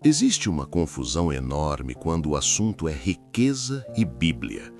Existe uma confusão enorme quando o assunto é riqueza e Bíblia.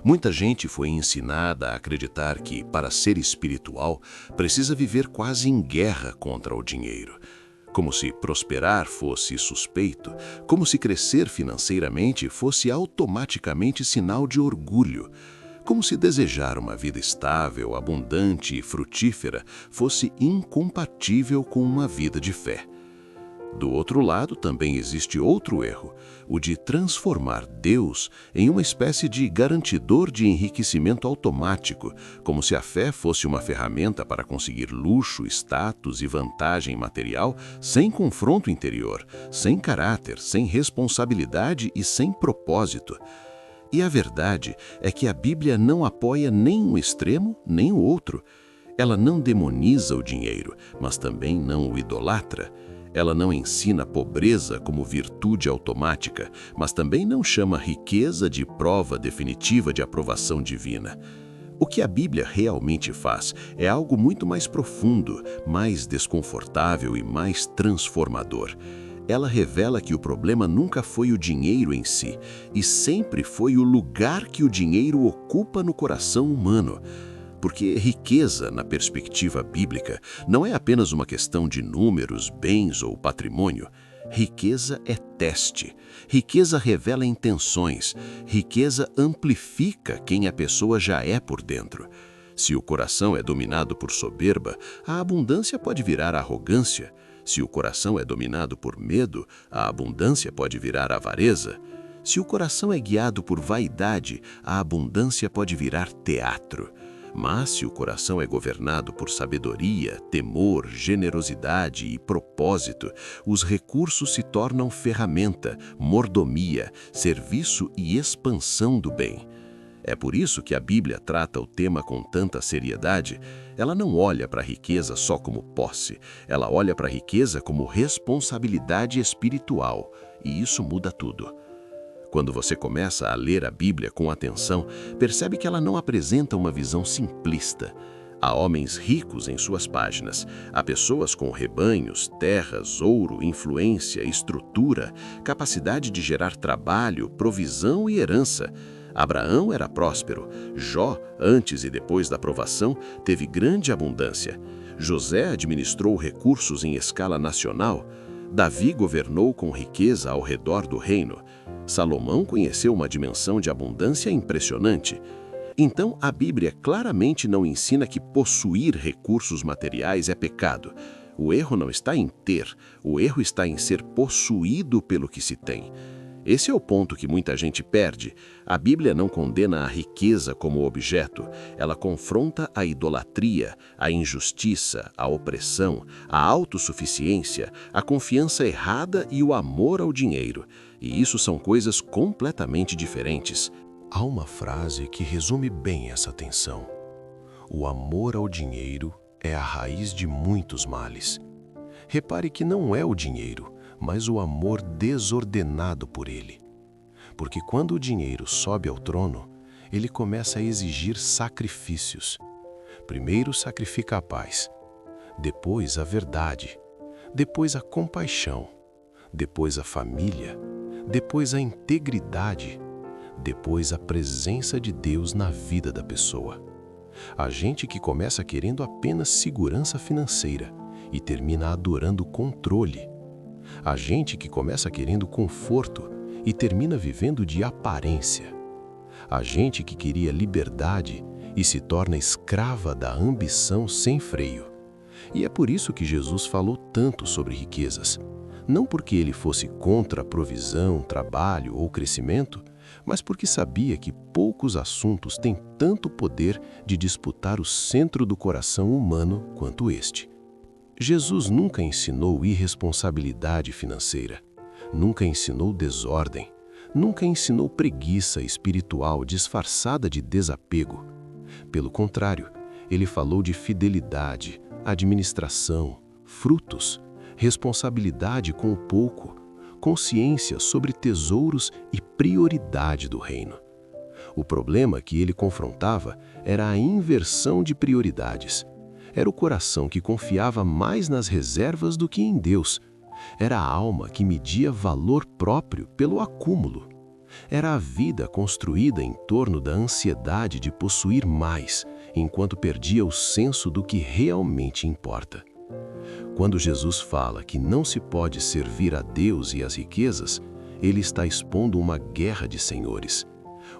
Muita gente foi ensinada a acreditar que, para ser espiritual, precisa viver quase em guerra contra o dinheiro. Como se prosperar fosse suspeito, como se crescer financeiramente fosse automaticamente sinal de orgulho, como se desejar uma vida estável, abundante e frutífera fosse incompatível com uma vida de fé. Do outro lado, também existe outro erro, o de transformar Deus em uma espécie de garantidor de enriquecimento automático, como se a fé fosse uma ferramenta para conseguir luxo, status e vantagem material sem confronto interior, sem caráter, sem responsabilidade e sem propósito. E a verdade é que a Bíblia não apoia nem um extremo nem o outro. Ela não demoniza o dinheiro, mas também não o idolatra. Ela não ensina a pobreza como virtude automática, mas também não chama a riqueza de prova definitiva de aprovação divina. O que a Bíblia realmente faz é algo muito mais profundo, mais desconfortável e mais transformador. Ela revela que o problema nunca foi o dinheiro em si, e sempre foi o lugar que o dinheiro ocupa no coração humano. Porque riqueza, na perspectiva bíblica, não é apenas uma questão de números, bens ou patrimônio. Riqueza é teste. Riqueza revela intenções. Riqueza amplifica quem a pessoa já é por dentro. Se o coração é dominado por soberba, a abundância pode virar arrogância. Se o coração é dominado por medo, a abundância pode virar avareza. Se o coração é guiado por vaidade, a abundância pode virar teatro. Mas se o coração é governado por sabedoria, temor, generosidade e propósito, os recursos se tornam ferramenta, mordomia, serviço e expansão do bem. É por isso que a Bíblia trata o tema com tanta seriedade. Ela não olha para a riqueza só como posse, ela olha para a riqueza como responsabilidade espiritual, e isso muda tudo. Quando você começa a ler a Bíblia com atenção, percebe que ela não apresenta uma visão simplista. Há homens ricos em suas páginas, há pessoas com rebanhos, terras, ouro, influência, estrutura, capacidade de gerar trabalho, provisão e herança. Abraão era próspero, Jó, antes e depois da provação, teve grande abundância. José administrou recursos em escala nacional. Davi governou com riqueza ao redor do reino. Salomão conheceu uma dimensão de abundância impressionante. Então, a Bíblia claramente não ensina que possuir recursos materiais é pecado. O erro não está em ter, o erro está em ser possuído pelo que se tem. Esse é o ponto que muita gente perde. A Bíblia não condena a riqueza como objeto, ela confronta a idolatria, a injustiça, a opressão, a autossuficiência, a confiança errada e o amor ao dinheiro. E isso são coisas completamente diferentes. Há uma frase que resume bem essa tensão. O amor ao dinheiro é a raiz de muitos males. Repare que não é o dinheiro, mas o amor desordenado por ele. Porque quando o dinheiro sobe ao trono, ele começa a exigir sacrifícios. Primeiro sacrifica a paz, depois a verdade, depois a compaixão, depois a família, depois a integridade, depois a presença de Deus na vida da pessoa. Há gente que começa querendo apenas segurança financeira e termina adorando controle. Há gente que começa querendo conforto e termina vivendo de aparência. Há gente que queria liberdade e se torna escrava da ambição sem freio. E é por isso que Jesus falou tanto sobre riquezas. Não porque ele fosse contra a provisão, trabalho ou crescimento, mas porque sabia que poucos assuntos têm tanto poder de disputar o centro do coração humano quanto este. Jesus nunca ensinou irresponsabilidade financeira, nunca ensinou desordem, nunca ensinou preguiça espiritual disfarçada de desapego. Pelo contrário, ele falou de fidelidade, administração, frutos, responsabilidade com o pouco, consciência sobre tesouros e prioridade do reino. O problema que ele confrontava era a inversão de prioridades. Era o coração que confiava mais nas reservas do que em Deus. Era a alma que media valor próprio pelo acúmulo. Era a vida construída em torno da ansiedade de possuir mais, enquanto perdia o senso do que realmente importa. Quando Jesus fala que não se pode servir a Deus e às riquezas, ele está expondo uma guerra de senhores.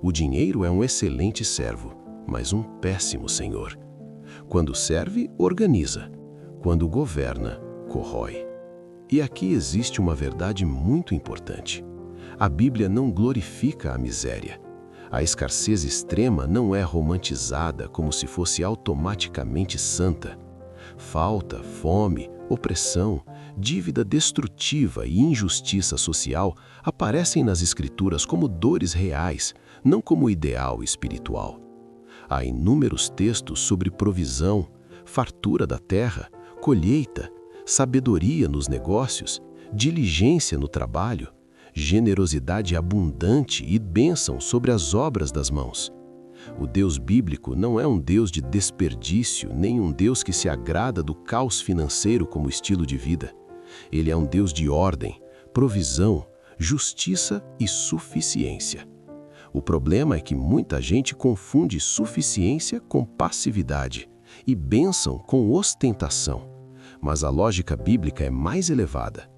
O dinheiro é um excelente servo, mas um péssimo senhor. Quando serve, organiza. Quando governa, corrói. E aqui existe uma verdade muito importante. A Bíblia não glorifica a miséria. A escassez extrema não é romantizada como se fosse automaticamente santa. Falta, fome, opressão, dívida destrutiva e injustiça social aparecem nas Escrituras como dores reais, não como ideal espiritual. Há inúmeros textos sobre provisão, fartura da terra, colheita, sabedoria nos negócios, diligência no trabalho, generosidade abundante e bênção sobre as obras das mãos. O Deus bíblico não é um Deus de desperdício, nem um Deus que se agrada do caos financeiro como estilo de vida. Ele é um Deus de ordem, provisão, justiça e suficiência. O problema é que muita gente confunde suficiência com passividade e bênção com ostentação. Mas a lógica bíblica é mais elevada.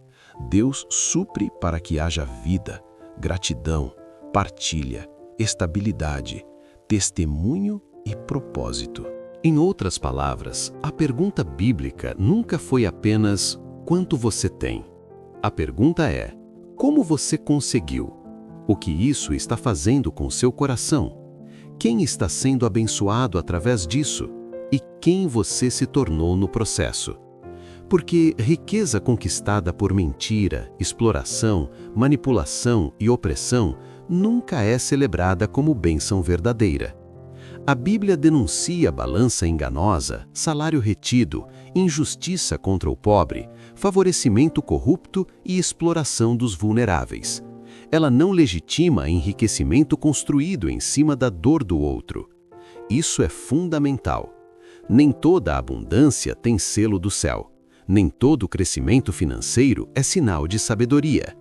Deus supre para que haja vida, gratidão, partilha, estabilidade, testemunho e propósito. Em outras palavras, a pergunta bíblica nunca foi apenas quanto você tem. A pergunta é: como você conseguiu? O que isso está fazendo com seu coração? Quem está sendo abençoado através disso? E quem você se tornou no processo? Porque riqueza conquistada por mentira, exploração, manipulação e opressão nunca é celebrada como bênção verdadeira. A Bíblia denuncia balança enganosa, salário retido, injustiça contra o pobre, favorecimento corrupto e exploração dos vulneráveis. Ela não legitima enriquecimento construído em cima da dor do outro. Isso é fundamental. Nem toda abundância tem selo do céu. Nem todo crescimento financeiro é sinal de sabedoria.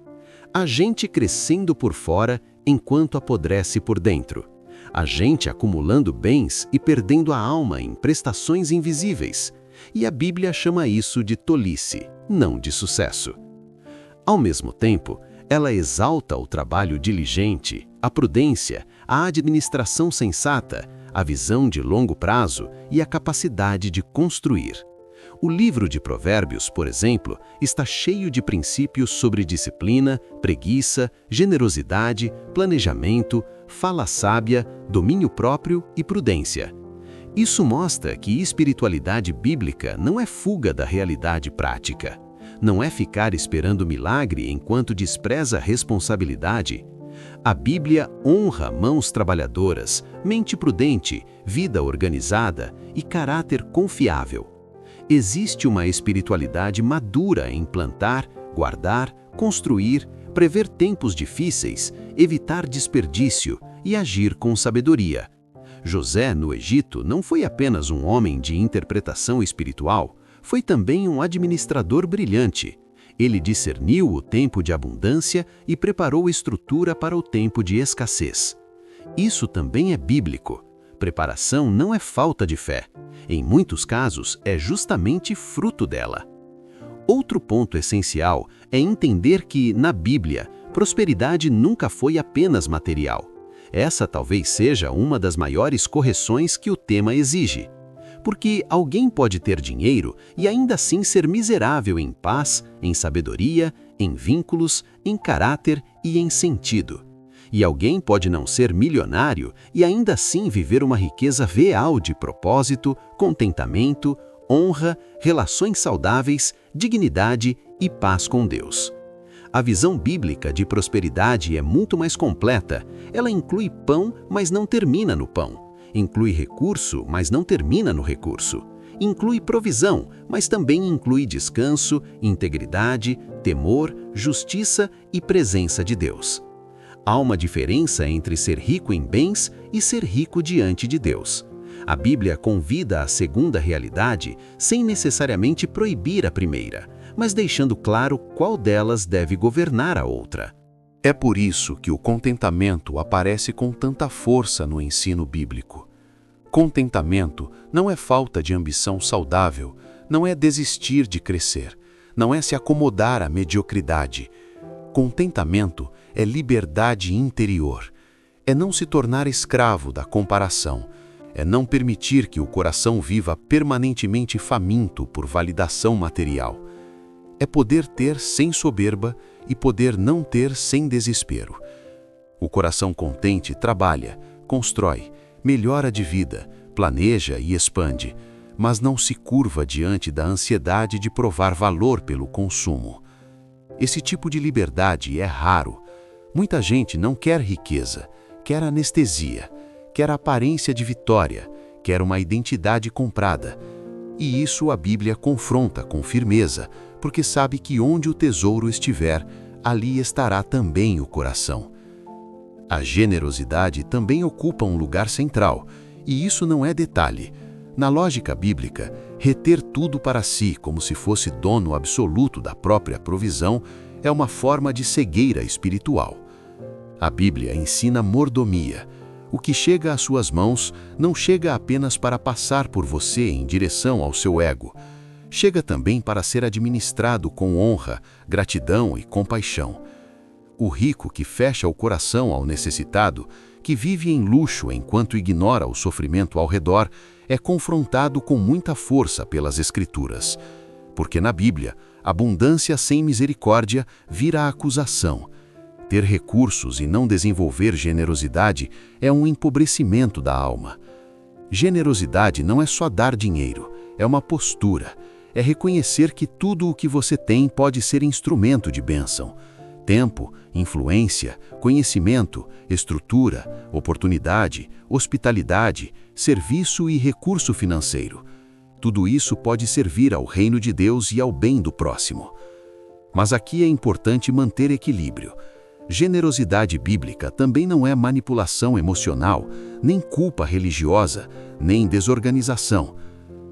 Há gente crescendo por fora enquanto apodrece por dentro. Há gente acumulando bens e perdendo a alma em prestações invisíveis. E a Bíblia chama isso de tolice, não de sucesso. Ao mesmo tempo, ela exalta o trabalho diligente, a prudência, a administração sensata, a visão de longo prazo e a capacidade de construir. O livro de Provérbios, por exemplo, está cheio de princípios sobre disciplina, preguiça, generosidade, planejamento, fala sábia, domínio próprio e prudência. Isso mostra que espiritualidade bíblica não é fuga da realidade prática. Não é ficar esperando milagre enquanto despreza a responsabilidade. A Bíblia honra mãos trabalhadoras, mente prudente, vida organizada e caráter confiável. Existe uma espiritualidade madura em plantar, guardar, construir, prever tempos difíceis, evitar desperdício e agir com sabedoria. José, no Egito, não foi apenas um homem de interpretação espiritual, foi também um administrador brilhante. Ele discerniu o tempo de abundância e preparou estrutura para o tempo de escassez. Isso também é bíblico. Preparação não é falta de fé. Em muitos casos, é justamente fruto dela. Outro ponto essencial é entender que, na Bíblia, prosperidade nunca foi apenas material. Essa talvez seja uma das maiores correções que o tema exige. Porque alguém pode ter dinheiro e ainda assim ser miserável em paz, em sabedoria, em vínculos, em caráter e em sentido. E alguém pode não ser milionário e ainda assim viver uma riqueza real de propósito, contentamento, honra, relações saudáveis, dignidade e paz com Deus. A visão bíblica de prosperidade é muito mais completa. Ela inclui pão, mas não termina no pão. Inclui recurso, mas não termina no recurso. Inclui provisão, mas também inclui descanso, integridade, temor, justiça e presença de Deus. Há uma diferença entre ser rico em bens e ser rico diante de Deus. A Bíblia convida a segunda realidade sem necessariamente proibir a primeira, mas deixando claro qual delas deve governar a outra. É por isso que o contentamento aparece com tanta força no ensino bíblico. Contentamento não é falta de ambição saudável, não é desistir de crescer, não é se acomodar à mediocridade. Contentamento é liberdade interior, é não se tornar escravo da comparação, é não permitir que o coração viva permanentemente faminto por validação material. É poder ter sem soberba e poder não ter sem desespero. O coração contente trabalha, constrói, melhora de vida, planeja e expande, mas não se curva diante da ansiedade de provar valor pelo consumo. Esse tipo de liberdade é raro. Muita gente não quer riqueza, quer anestesia, quer a aparência de vitória, quer uma identidade comprada. E isso a Bíblia confronta com firmeza, porque sabe que onde o tesouro estiver, ali estará também o coração. A generosidade também ocupa um lugar central, e isso não é detalhe. Na lógica bíblica, reter tudo para si como se fosse dono absoluto da própria provisão é uma forma de cegueira espiritual. A Bíblia ensina mordomia. O que chega às suas mãos não chega apenas para passar por você em direção ao seu ego. Chega também para ser administrado com honra, gratidão e compaixão. O rico que fecha o coração ao necessitado, que vive em luxo enquanto ignora o sofrimento ao redor, é confrontado com muita força pelas Escrituras. Porque na Bíblia, abundância sem misericórdia vira acusação. Ter recursos e não desenvolver generosidade é um empobrecimento da alma. Generosidade não é só dar dinheiro, é uma postura. É reconhecer que tudo o que você tem pode ser instrumento de bênção. Tempo, influência, conhecimento, estrutura, oportunidade, hospitalidade, serviço e recurso financeiro. Tudo isso pode servir ao reino de Deus e ao bem do próximo. Mas aqui é importante manter equilíbrio. Generosidade bíblica também não é manipulação emocional, nem culpa religiosa, nem desorganização.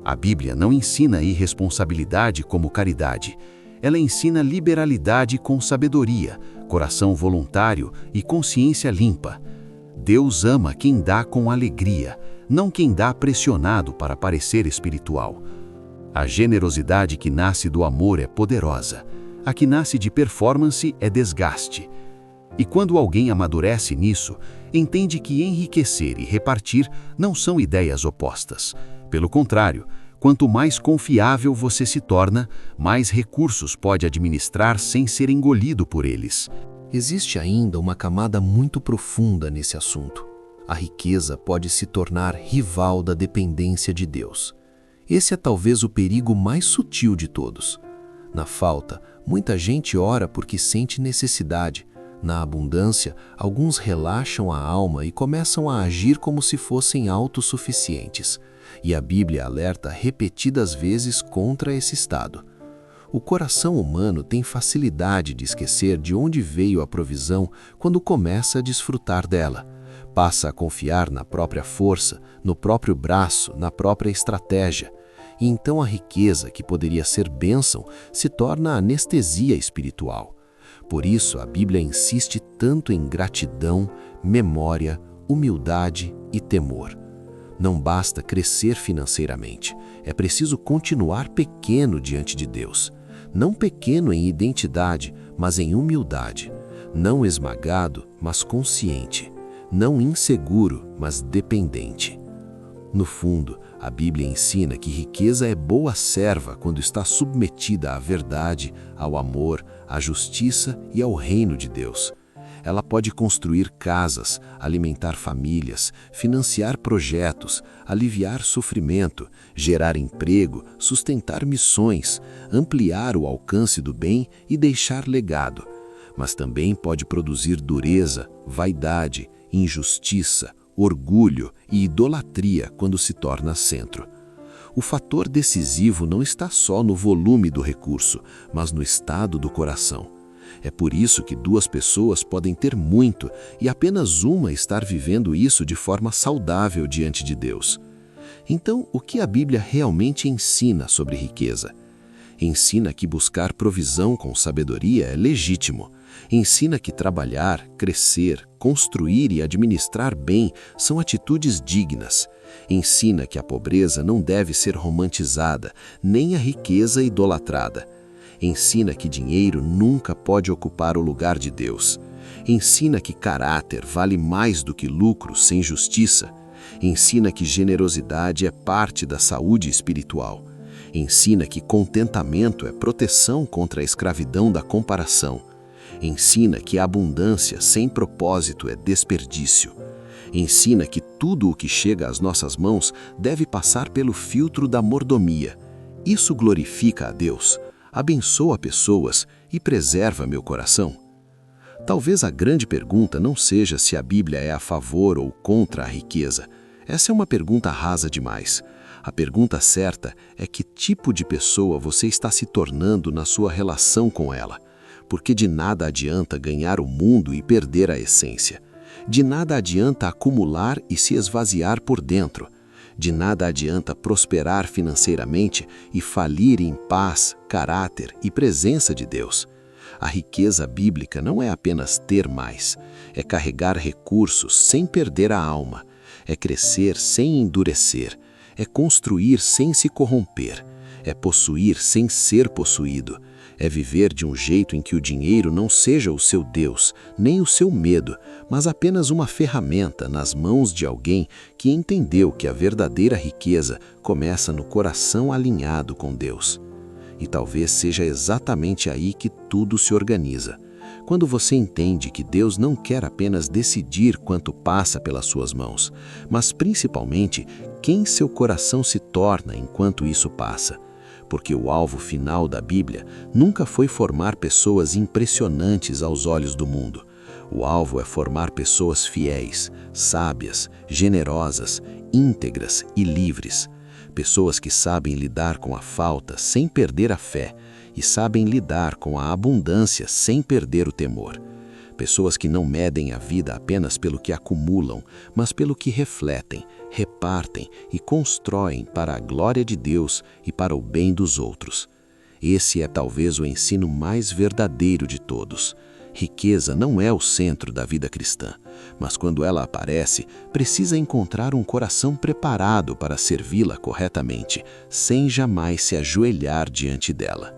A Bíblia não ensina irresponsabilidade como caridade. Ela ensina liberalidade com sabedoria, coração voluntário e consciência limpa. Deus ama quem dá com alegria, não quem dá pressionado para parecer espiritual. A generosidade que nasce do amor é poderosa. A que nasce de performance é desgaste. E quando alguém amadurece nisso, entende que enriquecer e repartir não são ideias opostas. Pelo contrário, quanto mais confiável você se torna, mais recursos pode administrar sem ser engolido por eles. Existe ainda uma camada muito profunda nesse assunto. A riqueza pode se tornar rival da dependência de Deus. Esse é talvez o perigo mais sutil de todos. Na falta, muita gente ora porque sente necessidade. Na abundância, alguns relaxam a alma e começam a agir como se fossem autossuficientes. E a Bíblia alerta repetidas vezes contra esse estado. O coração humano tem facilidade de esquecer de onde veio a provisão quando começa a desfrutar dela. Passa a confiar na própria força, no próprio braço, na própria estratégia. E então a riqueza, que poderia ser bênção, se torna anestesia espiritual. Por isso, a Bíblia insiste tanto em gratidão, memória, humildade e temor. Não basta crescer financeiramente, é preciso continuar pequeno diante de Deus. Não pequeno em identidade, mas em humildade. Não esmagado, mas consciente. Não inseguro, mas dependente. No fundo, a Bíblia ensina que riqueza é boa serva quando está submetida à verdade, ao amor, à justiça e ao reino de Deus. Ela pode construir casas, alimentar famílias, financiar projetos, aliviar sofrimento, gerar emprego, sustentar missões, ampliar o alcance do bem e deixar legado. Mas também pode produzir dureza, vaidade, injustiça, orgulho e idolatria quando se torna centro. O fator decisivo não está só no volume do recurso, mas no estado do coração. É por isso que duas pessoas podem ter muito e apenas uma estar vivendo isso de forma saudável diante de Deus. Então, o que a Bíblia realmente ensina sobre riqueza? Ensina que buscar provisão com sabedoria é legítimo. Ensina que trabalhar, crescer, construir e administrar bem são atitudes dignas. Ensina que a pobreza não deve ser romantizada, nem a riqueza idolatrada. Ensina que dinheiro nunca pode ocupar o lugar de Deus. Ensina que caráter vale mais do que lucro sem justiça. Ensina que generosidade é parte da saúde espiritual. Ensina que contentamento é proteção contra a escravidão da comparação. Ensina que a abundância sem propósito é desperdício. Ensina que tudo o que chega às nossas mãos deve passar pelo filtro da mordomia. Isso glorifica a Deus, abençoa pessoas e preserva meu coração. Talvez a grande pergunta não seja se a Bíblia é a favor ou contra a riqueza. Essa é uma pergunta rasa demais. A pergunta certa é que tipo de pessoa você está se tornando na sua relação com ela. Porque de nada adianta ganhar o mundo e perder a essência. De nada adianta acumular e se esvaziar por dentro. De nada adianta prosperar financeiramente e falir em paz, caráter e presença de Deus. A riqueza bíblica não é apenas ter mais, é carregar recursos sem perder a alma, é crescer sem endurecer, é construir sem se corromper, é possuir sem ser possuído, é viver de um jeito em que o dinheiro não seja o seu Deus, nem o seu medo, mas apenas uma ferramenta nas mãos de alguém que entendeu que a verdadeira riqueza começa no coração alinhado com Deus. E talvez seja exatamente aí que tudo se organiza. Quando você entende que Deus não quer apenas decidir quanto passa pelas suas mãos, mas principalmente quem seu coração se torna enquanto isso passa. Porque o alvo final da Bíblia nunca foi formar pessoas impressionantes aos olhos do mundo. O alvo é formar pessoas fiéis, sábias, generosas, íntegras e livres. Pessoas que sabem lidar com a falta sem perder a fé e sabem lidar com a abundância sem perder o temor. Pessoas que não medem a vida apenas pelo que acumulam, mas pelo que refletem, repartem e constroem para a glória de Deus e para o bem dos outros. Esse é talvez o ensino mais verdadeiro de todos. Riqueza não é o centro da vida cristã, mas quando ela aparece, precisa encontrar um coração preparado para servi-la corretamente, sem jamais se ajoelhar diante dela.